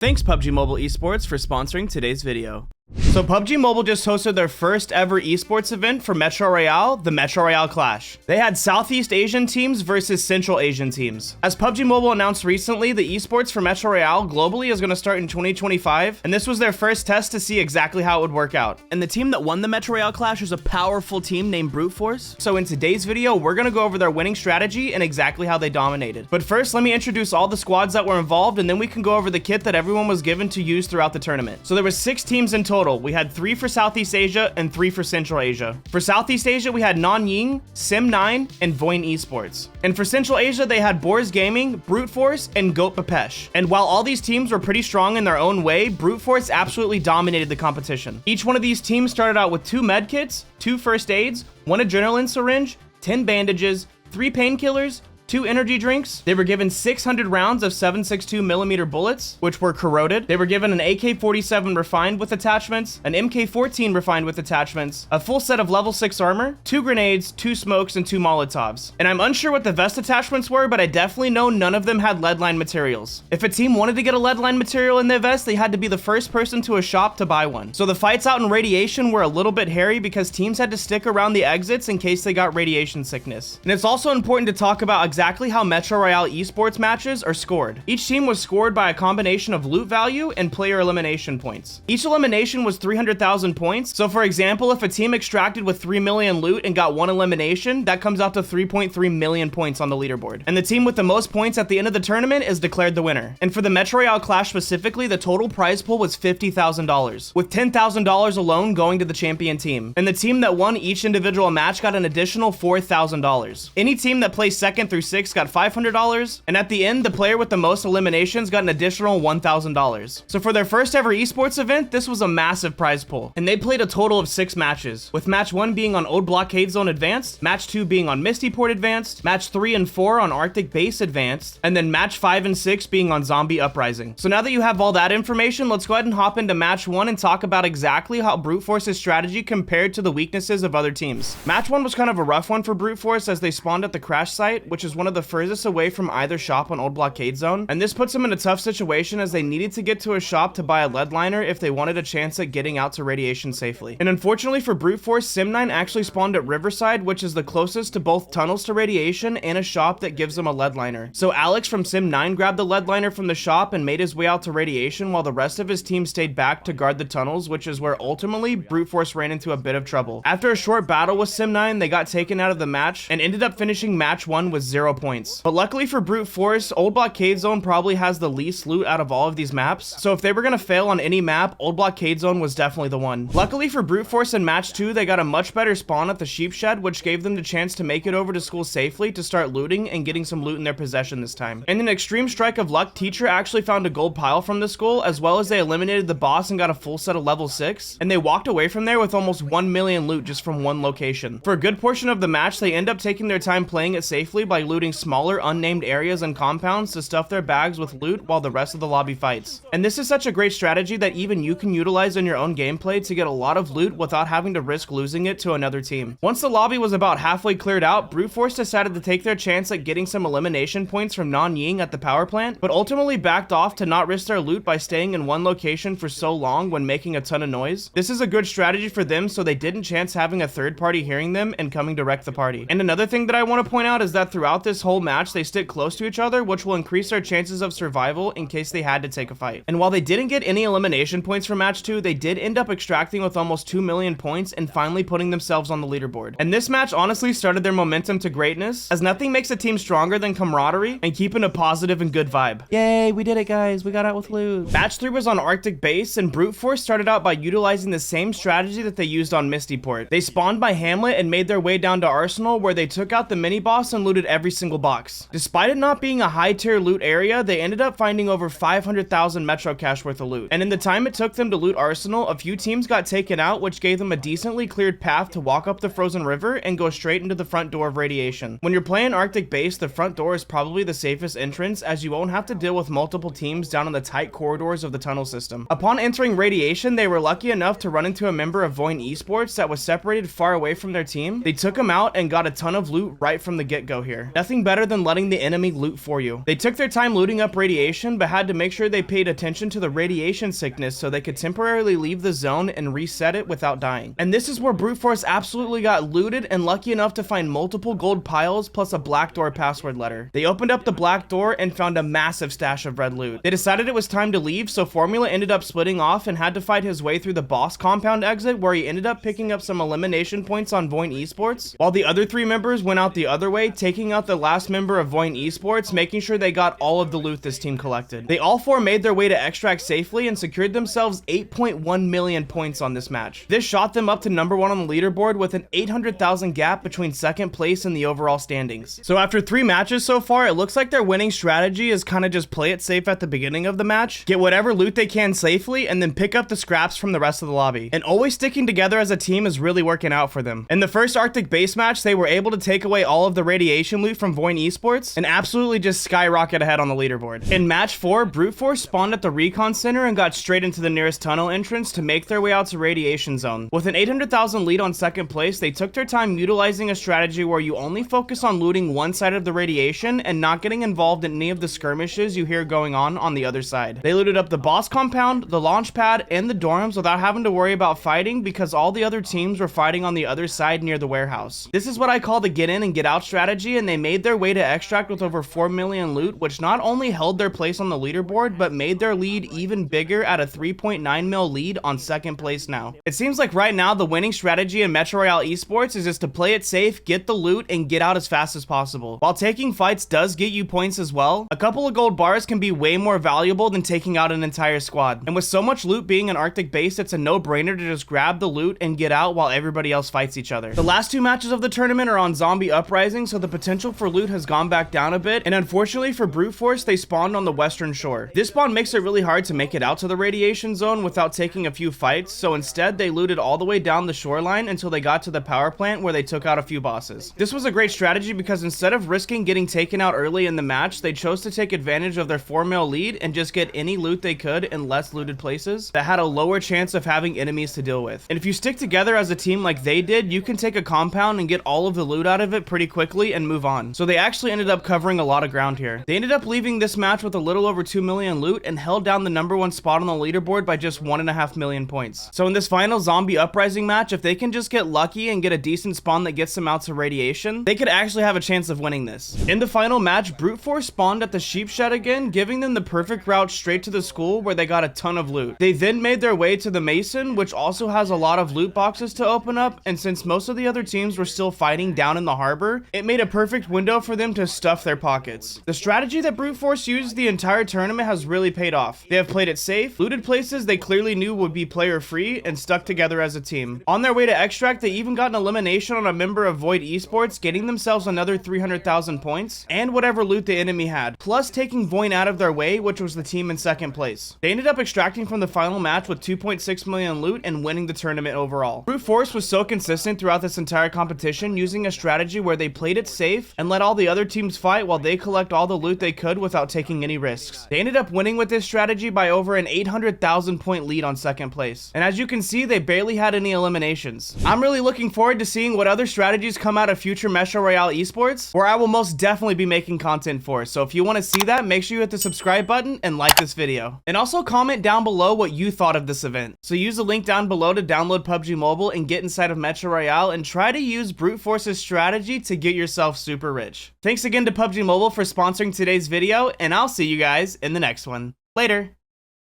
Thanks PUBG Mobile Esports for sponsoring today's video. So PUBG Mobile just hosted their first ever esports event for Metro Royale, the Metro Royale Clash. They had Southeast Asian teams versus Central Asian teams. As PUBG Mobile announced recently, the esports for Metro Royale globally is going to start in 2025, and this was their first test to see exactly how it would work out. And the team that won the Metro Royale Clash is a powerful team named Brute Force. So in today's video, we're going to go over their winning strategy and exactly how they dominated. But first, let me introduce all the squads that were involved, and then we can go over the kit that everyone was given to use throughout the tournament. So there were 6 teams in total. We had 3 for Southeast Asia and 3 for Central Asia. For Southeast Asia, we had Nanying, Sim9, and Voin Esports. And for Central Asia, they had Boars Gaming, Brute Force, and Goat Bapesh. And while all these teams were pretty strong in their own way, Brute Force absolutely dominated the competition. Each one of these teams started out with 2 med kits, 2 first aids, 1 adrenaline syringe, 10 bandages, 3 painkillers, 2 energy drinks. They were given 600 rounds of 7.62mm bullets, which were corroded. They were given an AK-47 refined with attachments, an MK-14 refined with attachments, a full set of level 6 armor, 2 grenades, 2 smokes, and 2 Molotovs. And I'm unsure what the vest attachments were, but I definitely know none of them had lead line materials. If a team wanted to get a lead line material in their vest, they had to be the first person to a shop to buy one. So the fights out in radiation were a little bit hairy because teams had to stick around the exits in case they got radiation sickness. And it's also important to talk about exactly how Metro Royale esports matches are scored. Each team was scored by a combination of loot value and player elimination points. Each elimination was 300,000 points. So for example, if a team extracted with 3 million loot and got 1 elimination, that comes out to 3.3 million points on the leaderboard. And the team with the most points at the end of the tournament is declared the winner. And for the Metro Royale Clash specifically, the total prize pool was $50,000, with $10,000 alone going to the champion team. And the team that won each individual match got an additional $4,000. Any team that placed 2nd through 6th got $500, and at the end, the player with the most eliminations got an additional $1,000. So for their first ever esports event, this was a massive prize pool, and they played a total of 6 matches, with match 1 being on Old Blockade Zone Advanced, match 2 being on Misty Port Advanced, match 3 and 4 on Arctic Base Advanced, and then match 5 and 6 being on Zombie Uprising. So now that you have all that information, let's go ahead and hop into match 1 and talk about exactly how Brute Force's strategy compared to the weaknesses of other teams. Match 1 was kind of a rough one for Brute Force as they spawned at the crash site, which is one of the furthest away from either shop on Old Blockade Zone, and this puts them in a tough situation as they needed to get to a shop to buy a lead liner if they wanted a chance at getting out to radiation safely. And unfortunately for Brute Force, Sim9 actually spawned at Riverside, which is the closest to both tunnels to radiation and a shop that gives them a lead liner. So Alex from Sim9 grabbed the lead liner from the shop and made his way out to radiation while the rest of his team stayed back to guard the tunnels, which is where ultimately Brute Force ran into a bit of trouble. After a short battle with Sim9, they got taken out of the match and ended up finishing match 1 with 0 points. But luckily for Brute Force, Old Blockade Zone probably has the least loot out of all of these maps, so if they were gonna fail on any map, Old Blockade Zone was definitely the one. Luckily for Brute Force in match 2, they got a much better spawn at the sheep shed, which gave them the chance to make it over to school safely to start looting and getting some loot in their possession this time. In an extreme strike of luck, Teacher actually found a gold pile from the school, as well as they eliminated the boss and got a full set of level 6, and they walked away from there with almost 1 million loot just from one location. For a good portion of the match, they end up taking their time playing it safely by looting smaller unnamed areas and compounds to stuff their bags with loot while the rest of the lobby fights. And this is such a great strategy that even you can utilize in your own gameplay to get a lot of loot without having to risk losing it to another team. Once the lobby was about halfway cleared out, Brute Force decided to take their chance at getting some elimination points from Nanying at the power plant, but ultimately backed off to not risk their loot by staying in one location for so long when making a ton of noise. This is a good strategy for them so they didn't chance having a third party hearing them and coming to wreck the party. And another thing that I want to point out is that throughout this whole match, they stick close to each other, which will increase their chances of survival in case they had to take a fight. And while they didn't get any elimination points for match 2, they did end up extracting with almost 2 million points and finally putting themselves on the leaderboard. And this match honestly started their momentum to greatness, as nothing makes a team stronger than camaraderie and keeping a positive and good vibe. Yay, we did it guys, we got out with loot. Match 3 was on Arctic Base, and Brute Force started out by utilizing the same strategy that they used on Misty Port. They spawned by Hamlet and made their way down to Arsenal, where they took out the mini boss and looted every single box. Despite it not being a high tier loot area, they ended up finding over 500,000 Metro Cash worth of loot. And in the time it took them to loot Arsenal, a few teams got taken out, which gave them a decently cleared path to walk up the frozen river and go straight into the front door of radiation. When you're playing Arctic Base, the front door is probably the safest entrance, as you won't have to deal with multiple teams down in the tight corridors of the tunnel system. Upon entering radiation, they were lucky enough to run into a member of Voin Esports that was separated far away from their team. They took him out and got a ton of loot right from the get-go here. Nothing better than letting the enemy loot for you. They took their time looting up radiation, but had to make sure they paid attention to the radiation sickness so they could temporarily leave the zone and reset it without dying. And this is where Brute Force absolutely got looted and lucky enough to find multiple gold piles plus a black door password letter. They opened up the black door and found a massive stash of red loot. They decided it was time to leave, so Formula ended up splitting off and had to fight his way through the boss compound exit, where he ended up picking up some elimination points on Voint Esports, while the other 3 members went out the other way, taking out the last member of Voint Esports, making sure they got all of the loot this team collected. They all 4 made their way to extract safely and secured themselves 8.1 million points on this match. This shot them up to number 1 on the leaderboard with an 800,000 gap between second place and the overall standings. So after 3 matches so far, it looks like their winning strategy is kind of just play it safe at the beginning of the match, get whatever loot they can safely, and then pick up the scraps from the rest of the lobby. And always sticking together as a team is really working out for them. In the first Arctic base match, they were able to take away all of the radiation loot from Voint Esports and absolutely just skyrocket ahead on the leaderboard. In match 4, Brute Force spawned at the recon center and got straight into the nearest tunnel entrance to make their way out to radiation zone. With an 800,000 lead on second place, they took their time utilizing a strategy where you only focus on looting one side of the radiation and not getting involved in any of the skirmishes you hear going on the other side. They looted up the boss compound, the launch pad, and the dorms without having to worry about fighting because all the other teams were fighting on the other side near the warehouse. This is what I call the get in and get out strategy, and they made their way to extract with over 4 million loot, which not only held their place on the leaderboard, but made their lead even bigger at a 3.9 mil lead on second place now. It seems like right now the winning strategy in Metro Royale Esports is just to play it safe, get the loot, and get out as fast as possible. While taking fights does get you points as well, a couple of gold bars can be way more valuable than taking out an entire squad. And with so much loot being an Arctic base, it's a no-brainer to just grab the loot and get out while everybody else fights each other. The last 2 matches of the tournament are on Zombie Uprising, so the potential for loot has gone back down a bit, and unfortunately for Brute Force, they spawned on the western shore. This spawn makes it really hard to make it out to the radiation zone without taking a few fights, so instead they looted all the way down the shoreline until they got to the power plant where they took out a few bosses. This was a great strategy because instead of risking getting taken out early in the match, they chose to take advantage of their 4 mil lead and just get any loot they could in less looted places that had a lower chance of having enemies to deal with. And if you stick together as a team like they did, you can take a compound and get all of the loot out of it pretty quickly and move on. So they actually ended up covering a lot of ground here. They ended up leaving this match with a little over 2 million loot and held down the number 1 spot on the leaderboard by just 1.5 million points. So in this final Zombie Uprising match, if they can just get lucky and get a decent spawn that gets them out to radiation, they could actually have a chance of winning this. In the final match, Brute Force spawned at the sheep shed again, giving them the perfect route straight to the school where they got a ton of loot. They then made their way to the Mason, which also has a lot of loot boxes to open up, and since most of the other teams were still fighting down in the harbor, it made a perfect window for them to stuff their pockets. The strategy that Brute Force used the entire tournament has really paid off. They have played it safe, looted places they clearly knew would be player free, and stuck together as a team. On their way to extract, they even got an elimination on a member of Voint Esports, getting themselves another 300,000 points, and whatever loot the enemy had, plus taking Voint out of their way, which was the team in second place. They ended up extracting from the final match with 2.6 million loot and winning the tournament overall. Brute Force was so consistent throughout this entire competition, using a strategy where they played it safe and let all the other teams fight while they collect all the loot they could without taking any risks. They ended up winning with this strategy by over an 800,000 point lead on second place. And as you can see, they barely had any eliminations. I'm really looking forward to seeing what other strategies come out of future Metro Royale Esports, where I will most definitely be making content for. So if you want to see that, make sure you hit the subscribe button and like this video. And also comment down below what you thought of this event. So use the link down below to download PUBG Mobile and get inside of Metro Royale and try to use Brute Force's strategy to get yourself super rich. Thanks again to PUBG Mobile for sponsoring today's video, and I'll see you guys in the next one. Later.